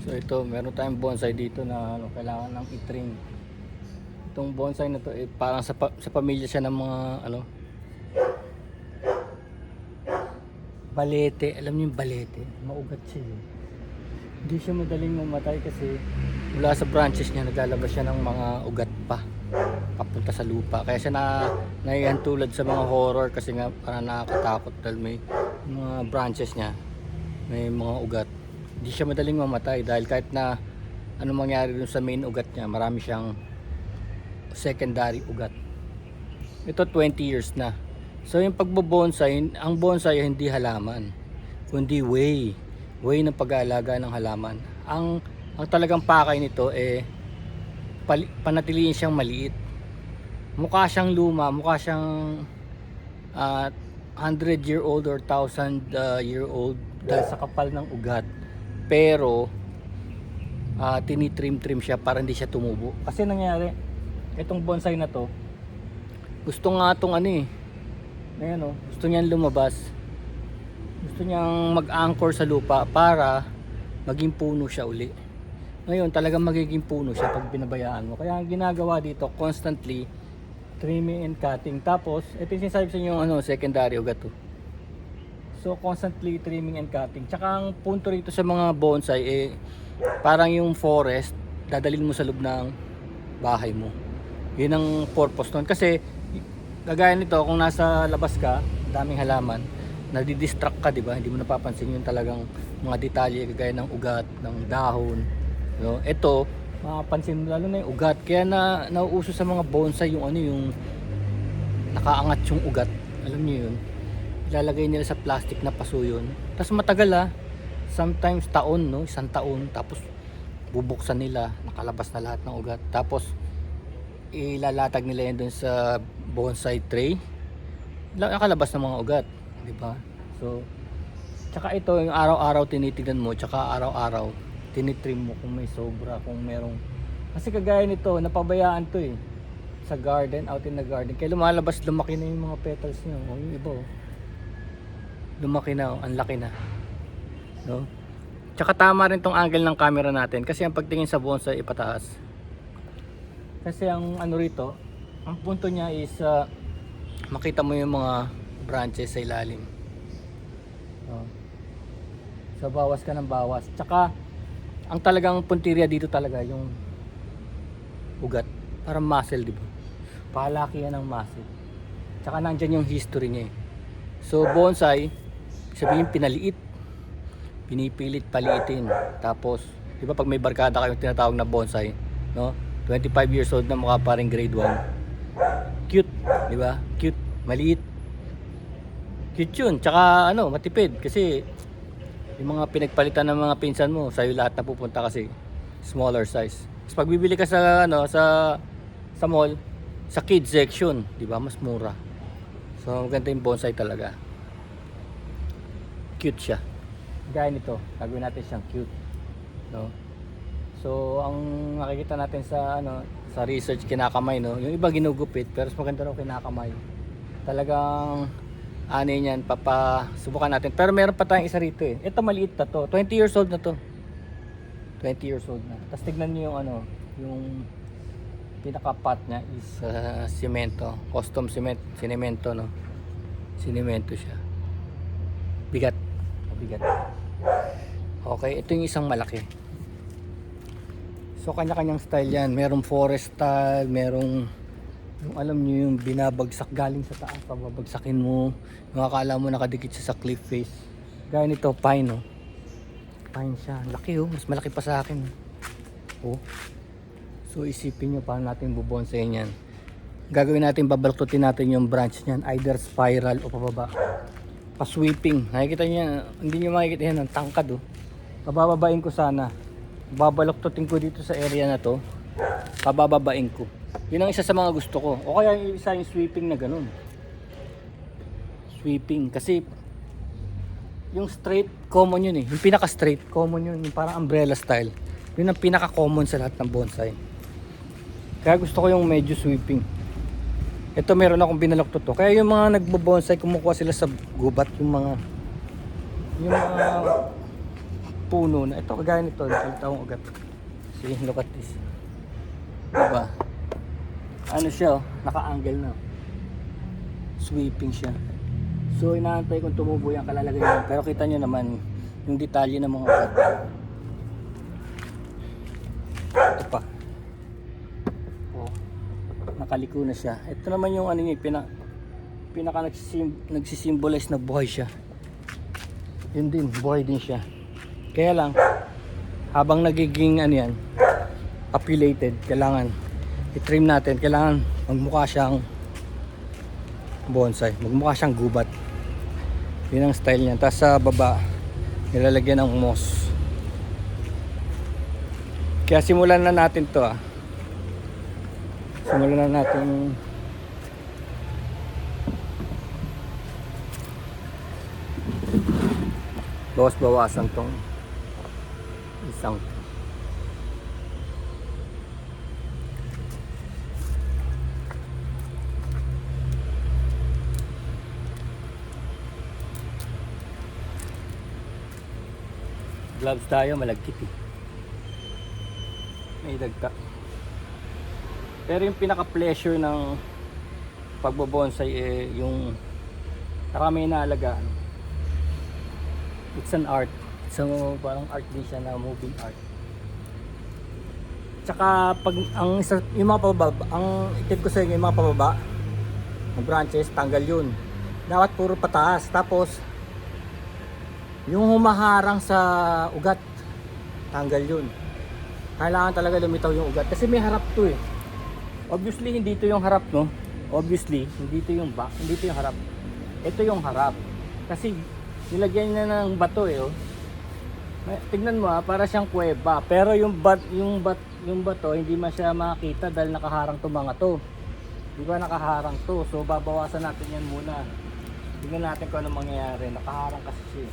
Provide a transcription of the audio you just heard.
So ito, meron tayong bonsai dito na ano, kailangan ng i-trim. Itong bonsai na to parang sa pamilya siya ng mga ano, balete. Alam niyo yung balete? Maugat siya eh. Hindi siya madaling mamatay kasi mula sa branches niya naglalabas siya ng mga ugat pa papunta sa lupa. Kaya siya naihantulad sa mga horror kasi nga parang nakakatakot dahil may mga branches niya, may mga ugat. Hindi siya madaling mamatay dahil kahit na ano mangyari dun sa main ugat niya, marami siyang secondary ugat. Ito 20 years na. So yung pagbobonsai, ang bonsai hindi halaman, kundi way ng pag-aalaga ng halaman. Ang talagang pakay nito panatiliin siyang maliit. Mukha siyang luma, mukha siyang 100 year old or 1000 year old dahil sa kapal ng ugat. Pero tinitrim-trim siya para hindi siya tumubo. Kasi nangyari, itong bonsai na to, gusto nga itong ano eh, ayan, gusto niyang lumabas. Gusto niyang mag-anchor sa lupa para maging puno siya uli. Ngayon talagang magiging puno siya pag binabayaan mo. Kaya ang ginagawa dito, constantly trimming and cutting. Tapos ito yung sinasabi sa inyo secondary ugat to. So constantly trimming and cutting. Tsaka ang punto rito sa mga bonsai parang yung forest, dadalhin mo sa loob ng bahay mo. Yun ang purpose nun. Kasi kagaya nito, kung nasa labas ka, daming halaman, nadidistract ka, di ba? Hindi mo napapansin yung talagang mga detalye kagaya ng ugat, ng dahon. No? Ito, mapapansin mo lalo na yung ugat. Kaya nauuso sa mga bonsai yung yung nakaangat yung ugat. Alam niyo yun? Ilalagay nila sa plastic na paso yun. Tapos matagal sometimes taon, no? Isang taon. Tapos bubuksan nila, nakalabas na lahat ng ugat. Tapos ilalatag nila yan dun sa bonsai tray. Nakalabas ng mga ugat, di ba? So, tsaka ito yung araw-araw tinitignan mo, tsaka araw-araw tinitrim mo kung may sobra, kung merong, kasi kagaya nito, napabayaan to sa garden, out in the garden, kaya lumalabas, lumaki na yung mga petals niya, yung iba lumaki na, ang laki na, no? Tsaka tama rin tong angle ng camera natin, kasi ang pagtingin sa bonsai ipataas, kasi ang rito, ang punto niya is makita mo yung mga branches sa ilalim, so bawas ka ng bawas. Tsaka ang talagang puntirya dito talaga yung ugat, parang muscle, di ba? Palaki yan ng muscle. Tsaka nandyan yung history niya So bonsai, sabihin pinaliit, pinipilit paliitin. Tapos, di ba pag may barkada kayong tinatawag na bonsai, no? 25 years old na, mukha pa rin grade 1. Cute, di ba? Cute, maliit. Cute yun. Tsaka matipid kasi yung mga pinagpalitan ng mga pinsan mo, sa'yo lahat na pupunta kasi smaller size. Tapos pag bibili ka sa mall, sa kids section, di ba? Mas mura. So maganda yung bonsai talaga. Cute siya. Gaya nito, gagawin natin siyang cute, no? So ang makikita natin sa research, kinakamay, no? Yung iba ginugupit, pero maganda raw kinakamay. Talagang yan, papasubukan natin. Pero meron pa tayong isa rito Ito maliit na to. 20 years old na to. 20 years old na. Tapos tignan niyo yung yung pinaka-pot niya is semento. Custom cement, sinemento, no? Sinemento siya. Bigat. Bigat. Okay, ito yung isang malaki. So kanya-kanyang style yan. Merong forest style, merong yung alam nyo yung binabagsak galing sa taas, pababagsakin mo, yung akala mo nakadikit siya sa cliff face. Gaya nito, pine, pine siya, laki mas malaki pa sa akin So isipin nyo paano natin bubonsayin yan. Gagawin natin, babaluktutin natin yung branch niyan, either spiral o pababa, pa-sweeping. Nakikita nyo, hindi nyo makikita yan, ang tangkad pabababain ko sana, babaluktutin ko dito sa area na to, pabababain ko. Yun ang isa sa mga gusto ko. O kaya yung isa yung sweeping na ganun. Sweeping. Kasi yung straight, common yun Yung pinaka straight, common yun. Yung parang umbrella style. Yun ang pinaka common sa lahat ng bonsai. Kaya gusto ko yung medyo sweeping. Ito meron akong binaluktot to. Kaya yung mga nagbo-bonsai, kumukuha sila sa gubat. Yung mga puno na ito, kagaya nito, nakita akong ugat. See, look at this. Diba? Ano siya, oh, naka-angle na. Sweeping siya. So inaantay kung tumubo yan, kalalagay yan. Pero kita nyo naman yung detalye ng mga ugat. Ito pa. Oh, nakaliko na siya. Ito naman yung ano niya, pinaka nagsisimbolize na buhay siya. Yun din, buhay din siya. Kaya lang, habang nagiging ano yan, populated, kailangan i-trim natin, kailangan magmukha siyang bonsai, magmukha siyang gubat. Yun ang style niya. Tapos sa baba, nilalagyan ng moss. Kaya simulan na natin to simulan na natin bawas-bawasan tong isang gloves tayo, malagkit may dagta. Pero yung pinaka pleasure ng pagbobonsai yung kami inaalagaan. It's an art. So parang art din siya na moving art. Tsaka pag yung mga pababa, ang tip ko sa inyo, yung mga pababa ng branches, tanggal yun. Dapat puro pataas. Tapos yung humaharang sa ugat, tanggal yun. Kailangan talaga lumitaw yung ugat kasi may harap to Obviously hindi ito yung harap, no? Obviously hindi ito yung back, hindi ito yung harap. Ito yung harap. Kasi nilagyan niya ng bato oh. Tignan mo para siyang kuweba. Pero yung bato hindi siya makita dahil nakaharang to mga to. Di ba nakaharang to? So babawasan natin yan muna. Tingnan natin kung ano mangyayari. Nakaharang kasi siya.